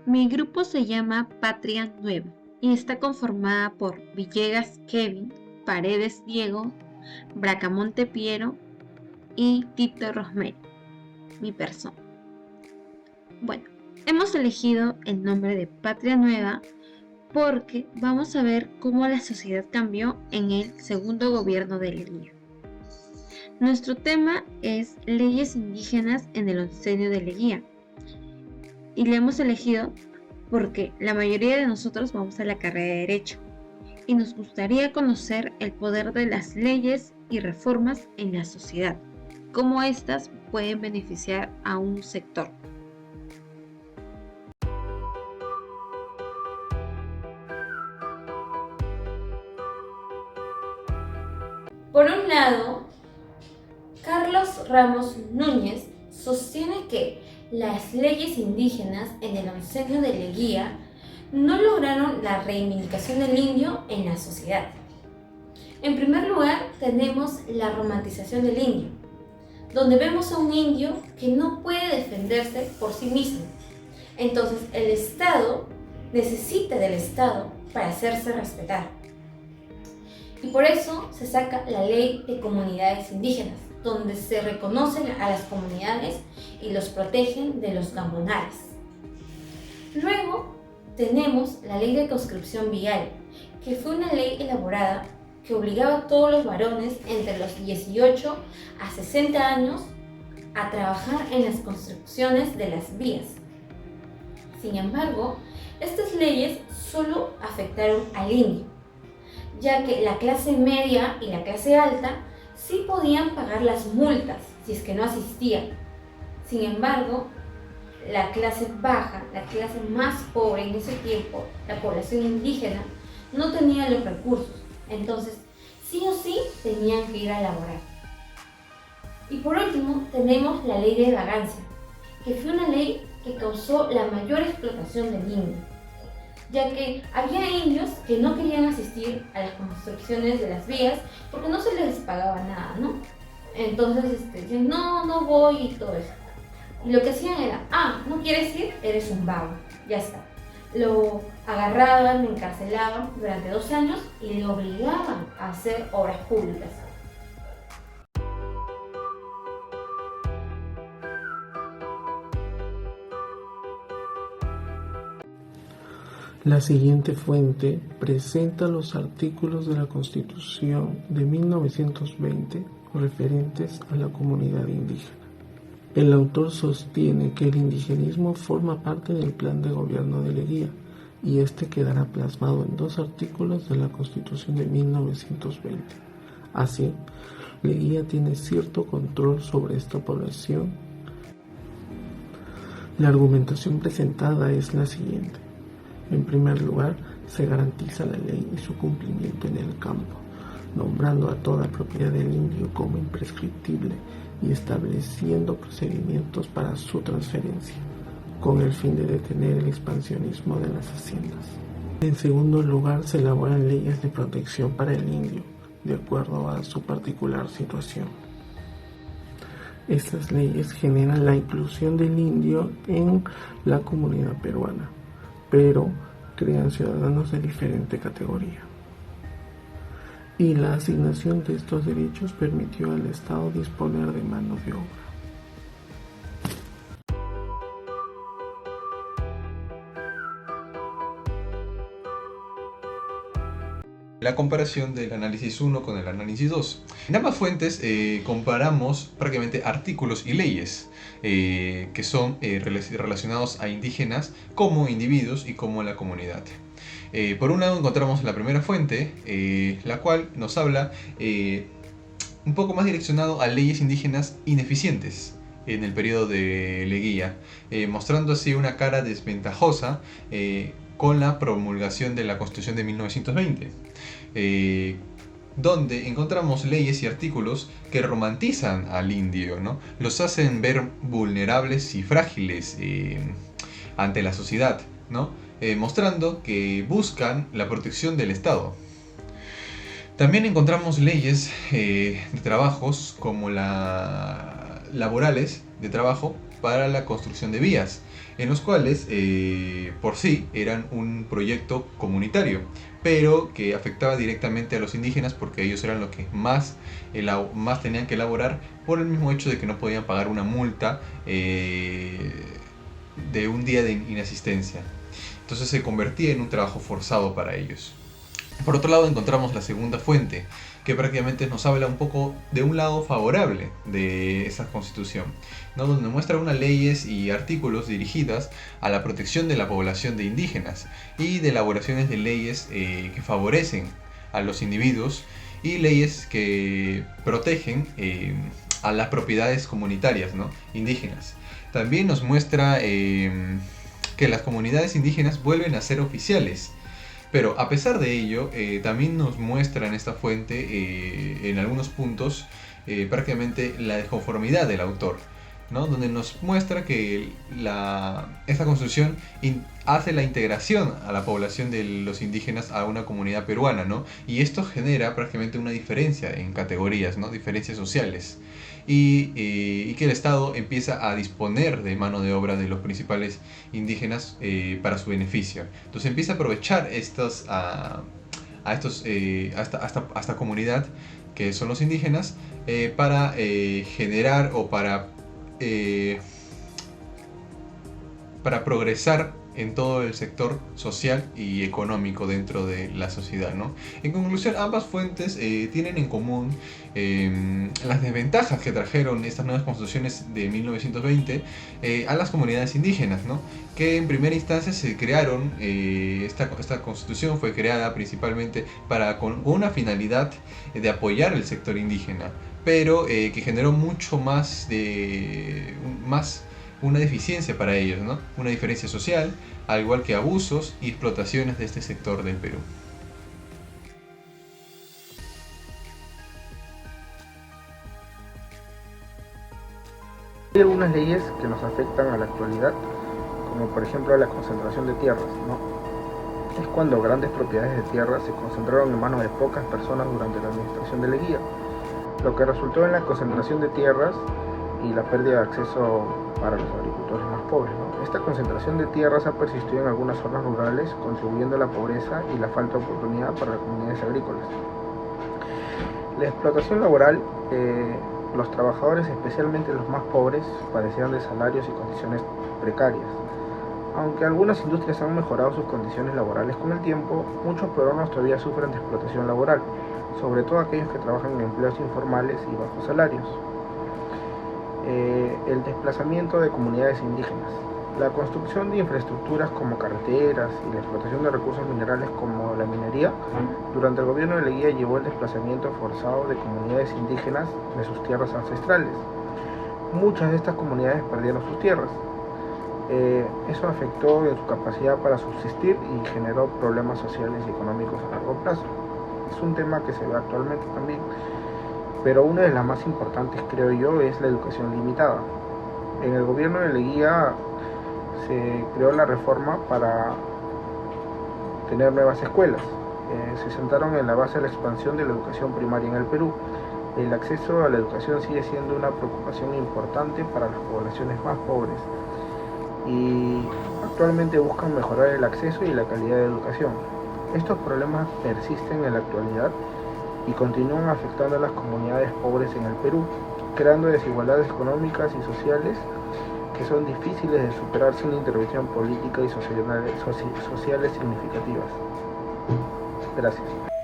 Mi grupo se llama Patria Nueva y está conformada por Villegas Kevin, Paredes Diego, Bracamonte Piero y Tito Rosemary, mi persona. Bueno, hemos elegido el nombre de Patria Nueva porque vamos a ver cómo la sociedad cambió en el segundo gobierno de Leguía. Nuestro tema es leyes indígenas en el oncenio de Leguía y le hemos elegido porque la mayoría de nosotros vamos a la carrera de Derecho y nos gustaría conocer el poder de las leyes y reformas en la sociedad, cómo éstas pueden beneficiar a un sector. Por un lado, Carlos Ramos Núñez sostiene que las leyes indígenas en el oncenio de Leguía no lograron la reivindicación del indio en la sociedad. En primer lugar, tenemos la romantización del indio, donde vemos a un indio que no puede defenderse por sí mismo. Entonces, el Estado necesita del Estado para hacerse respetar. Y por eso se saca la ley de comunidades indígenas, donde se reconocen a las comunidades y los protegen de los gamonales. Luego tenemos la ley de conscripción vial, que fue una ley elaborada que obligaba a todos los varones entre los 18 a 60 años a trabajar en las construcciones de las vías. Sin embargo, estas leyes solo afectaron al indio, ya que la clase media y la clase alta sí podían pagar las multas si es que no asistían. Sin embargo, la clase baja, la clase más pobre en ese tiempo, la población indígena, no tenía los recursos. Entonces, sí o sí tenían que ir a laborar. Y por último, tenemos la ley de vagancia, que fue una ley que causó la mayor explotación del indio, ya que había indios que no querían asistir a las construcciones de las vías porque no se les pagaba nada, ¿no? Entonces decían, no voy y todo eso. Y lo que hacían era, ¿no quieres ir? Eres un vago, ya está. Lo agarraban, lo encarcelaban durante 2 años y le obligaban a hacer obras públicas. La siguiente fuente presenta los artículos de la Constitución de 1920 referentes a la comunidad indígena. El autor sostiene que el indigenismo forma parte del plan de gobierno de Leguía y este quedará plasmado en 2 artículos de la Constitución de 1920. Así, Leguía tiene cierto control sobre esta población. La argumentación presentada es la siguiente. En primer lugar, se garantiza la ley y su cumplimiento en el campo, nombrando a toda propiedad del indio como imprescriptible y estableciendo procedimientos para su transferencia, con el fin de detener el expansionismo de las haciendas. En segundo lugar, se elaboran leyes de protección para el indio, de acuerdo a su particular situación. Estas leyes generan la inclusión del indio en la comunidad peruana, pero crean ciudadanos de diferente categoría. Y la asignación de estos derechos permitió al Estado disponer de mano de obra. La comparación del análisis 1 con el análisis 2. En ambas fuentes comparamos prácticamente artículos y leyes que son relacionados a indígenas como individuos y como la comunidad. Por un lado encontramos la primera fuente, la cual nos habla un poco más direccionado a leyes indígenas ineficientes en el periodo de Leguía, mostrando así una cara desventajosa con la promulgación de la Constitución de 1920, donde encontramos leyes y artículos que romantizan al indio, ¿no? Los hacen ver vulnerables y frágiles ante la sociedad, ¿no? Mostrando que buscan la protección del Estado. También encontramos leyes de trabajos como laborales de trabajo para la construcción de vías, en los cuales por sí eran un proyecto comunitario, pero que afectaba directamente a los indígenas porque ellos eran los que más tenían que elaborar por el mismo hecho de que no podían pagar una multa de un día de inasistencia. Entonces se convertía en un trabajo forzado para ellos. Por otro lado encontramos la segunda fuente, que prácticamente nos habla un poco de un lado favorable de esa constitución, ¿no? Donde muestra unas leyes y artículos dirigidas a la protección de la población de indígenas y de elaboraciones de leyes que favorecen a los individuos y leyes que protegen a las propiedades comunitarias, ¿no?, indígenas. También nos muestra que las comunidades indígenas vuelven a ser oficiales. Pero a pesar de ello, también nos muestra en esta fuente, en algunos puntos, prácticamente la desconformidad del autor, ¿no? Donde nos muestra que esta constitución hace la integración a la población de los indígenas a una comunidad peruana, ¿no? Y esto genera prácticamente una diferencia en categorías, ¿no?, diferencias sociales. Y que el Estado empieza a disponer de mano de obra de los principales indígenas para su beneficio. Entonces empieza a aprovechar a esta comunidad que son los indígenas para generar o para progresar en todo el sector social y económico dentro de la sociedad, ¿no? En conclusión, ambas fuentes tienen en común las desventajas que trajeron estas nuevas constituciones de 1920 a las comunidades indígenas, ¿no? Que en primera instancia se crearon, esta constitución fue creada principalmente con una finalidad de apoyar el sector indígena, pero que generó mucho más una deficiencia para ellos, ¿no? Una diferencia social, al igual que abusos y explotaciones de este sector del Perú. Hay algunas leyes que nos afectan a la actualidad, como por ejemplo la concentración de tierras, ¿no? Es cuando grandes propiedades de tierra se concentraron en manos de pocas personas durante la administración de Leguía, lo que resultó en la concentración de tierras y la pérdida de acceso para los agricultores más pobres, ¿no? Esta concentración de tierras ha persistido en algunas zonas rurales, contribuyendo a la pobreza y la falta de oportunidad para las comunidades agrícolas. La explotación laboral, los trabajadores, especialmente los más pobres, padecían de salarios y condiciones precarias. Aunque algunas industrias han mejorado sus condiciones laborales con el tiempo, muchos peruanos todavía sufren de explotación laboral, sobre todo aquellos que trabajan en empleos informales y bajos salarios. El desplazamiento de comunidades indígenas. La construcción de infraestructuras como carreteras y la explotación de recursos minerales como la minería durante el gobierno de Leguía llevó el desplazamiento forzado de comunidades indígenas de sus tierras ancestrales. Muchas de estas comunidades perdieron sus tierras. Eso afectó en su capacidad para subsistir y generó problemas sociales y económicos a largo plazo. Es un tema que se ve actualmente también, pero una de las más importantes, creo yo, es la educación limitada. En el gobierno de Leguía se creó la reforma para tener nuevas escuelas. Se sentaron en la base de la expansión de la educación primaria en el Perú. El acceso a la educación sigue siendo una preocupación importante para las poblaciones más pobres y actualmente buscan mejorar el acceso y la calidad de educación. Estos problemas persisten en la actualidad y continúan afectando a las comunidades pobres en el Perú, creando desigualdades económicas y sociales que son difíciles de superar sin intervención política y sociales significativas. Gracias.